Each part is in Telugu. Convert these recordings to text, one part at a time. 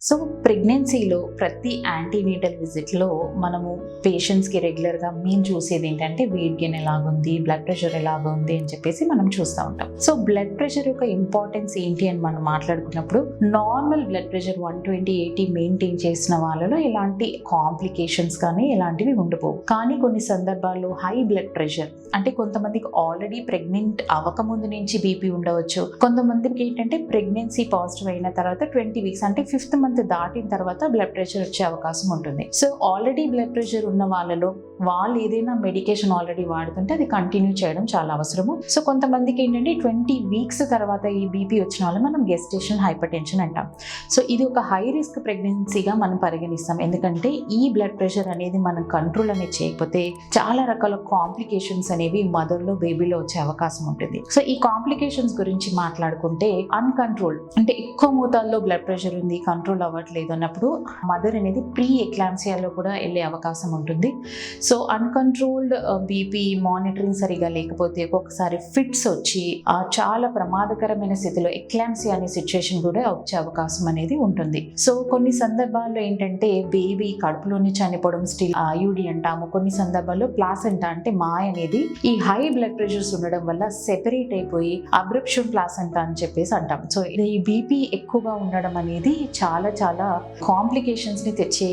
సో ప్రెగ్నెన్సీలో ప్రతి యాంటీనేటల్ విజిట్లో మనము పేషెంట్స్కి రెగ్యులర్గా మేము చూసేది ఏంటంటే వెయిట్ గెయిన్ ఎలాగుంది, బ్లడ్ ప్రెషర్ ఎలాగుంది అని చెప్పేసి మనం చూస్తూ ఉంటాం. సో బ్లడ్ ప్రెషర్ యొక్క ఇంపార్టెన్స్ ఏంటి అని మనం మాట్లాడుకున్నప్పుడు నార్మల్ బ్లడ్ ప్రెషర్ 120/80 మెయింటైన్ చేసిన వాళ్ళలో ఎలాంటి కాంప్లికేషన్స్ కానీ ఎలాంటివి ఉండకపోవు. కానీ కొన్ని సందర్భాల్లో హై బ్లడ్ ప్రెషర్ అంటే కొంతమందికి ఆల్రెడీ ప్రెగ్నెంట్ అవ్వకముందు నుంచి బీపీ ఉండవచ్చు, కొంతమందికి ఏంటంటే ప్రెగ్నెన్సీ పాజిటివ్ అయిన తర్వాత 20 వీక్స్ అంటే 5th మంత్ దాటిన తర్వాత బ్లడ్ ప్రెషర్ వచ్చే అవకాశం ఉంటుంది. సో ఆల్రెడీ బ్లడ్ ప్రెషర్ ఉన్న వాళ్ళలో వాళ్ళు ఏదైనా మెడికేషన్ ఆల్రెడీ వాడుతుంటే అది కంటిన్యూ చేయడం చాలా అవసరము. సో కొంతమందికి ఏంటంటే 20 వీక్స్ తర్వాత ఈ బీపీ వచ్చిన వాళ్ళు మనం గెస్టేషనల్ హైపర్ టెన్షన్ అంటాం. సో ఇది ఒక హై రిస్క్ ప్రెగ్నెన్సీగా మనం పరిగణిస్తాం. ఎందుకంటే ఈ బ్లడ్ ప్రెషర్ అనేది మనం కంట్రోల్ అనేది చేయకపోతే చాలా రకాల కాంప్లికేషన్స్ అనేవి మదర్లో బేబీలో వచ్చే అవకాశం ఉంటుంది. సో ఈ కాంప్లికేషన్స్ గురించి మాట్లాడుకుంటే అన్కంట్రోల్ అంటే ఎక్కువ మోతాదులో బ్లడ్ ప్రెషర్ ఉంది, కంట్రోల్ అవ్వట్లేదు అన్నప్పుడు మదర్ అనేది ప్రీ ఎక్లాంసియాలో కూడా వెళ్ళే అవకాశం ఉంటుంది. సో అన్కంట్రోల్డ్ బీపీ మానిటరింగ్ సరిగా లేకపోతే ఒక్కొక్కసారి ఫిట్స్ వచ్చి చాలా ప్రమాదకరమైన స్థితిలో ఎక్లాంసియా అనే సిచ్యుయేషన్ కూడా వచ్చే అవకాశం అనేది ఉంటుంది. సో కొన్ని సందర్భాల్లో ఏంటంటే బేబీ కడుపులోనే చనిపోవడం స్టిల్ ఐయుడి అంటాము. కొన్ని సందర్భాల్లో ప్లాసెంటా అంటే మాయ అనేది ఈ హై బ్లడ్ ప్రెషర్స్ ఉండడం వల్ల సెపరేట్ అయిపోయి అబ్రప్షన్ ప్లాసెంటా అని చెప్పేసి అంటాం. సో ఈ బీపీ ఎక్కువగా ఉండడం అనేది చాలా చాలా కాంప్లికేషన్స్ ని తెచ్చే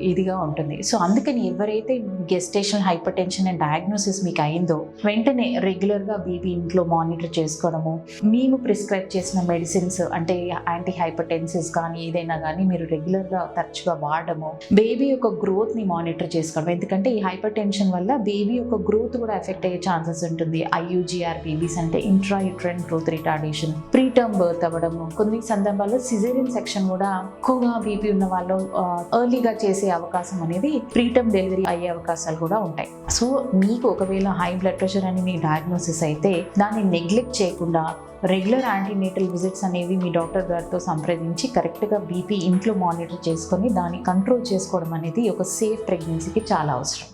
ఇదిగా ఉంటుంది. సో అందుకని ఎవరైతే gestational hyper tension and diagnosis మీకు అయిందో వెంటనే రెగ్యులర్ గా బీపీ ఇంట్లో మానిటర్ చేసుకోవడము, మేము ప్రిస్క్రైబ్ చేసిన మెడిసిన్స్ అంటే యాంటీ హైపర్ టెన్సివ్స్ కానీ ఏదైనా కానీ మీరు రెగ్యులర్ గా తరచుగా వాడము, బేబీ యొక్క గ్రోత్ ని మానిటర్ చేసుకోవడం. ఎందుకంటే ఈ హైపర్ టెన్షన్ వల్ల బేబీ యొక్క గ్రోత్ కూడా ఎఫెక్ట్ అయ్యే ఛాన్సెస్ ఉంటుంది. ఐయుజిఆర్ బేబీస్ అంటే intra uterine growth retardation, preterm birth అవ్వడము, కొన్ని సందర్భాల్లో సిజేరియన్ సెక్షన్ కూడా ఎక్కువగా బీపీ ఉన్న వాళ్ళు ఎర్లీగా చేసే అవకాశం అనేది ప్రీటర్మ్ డెలివరీ అయ్యే అవకాశాలు కూడా ఉంటాయి. సో మీకు ఒకవేళ హై బ్లడ్ ప్రెషర్ అని మీ డయాగ్నోసిస్ అయితే దాన్ని నెగ్లెక్ట్ చేయకుండా రెగ్యులర్ యాంటీనేటల్ విజిట్స్ అనేవి మీ డాక్టర్ గారితో సంప్రదించి కరెక్ట్గా బీపీ ఇంట్లో మానిటర్ చేసుకొని దాన్ని కంట్రోల్ చేసుకోవడం అనేది ఒక సేఫ్ ప్రెగ్నెన్సీకి చాలా అవసరం.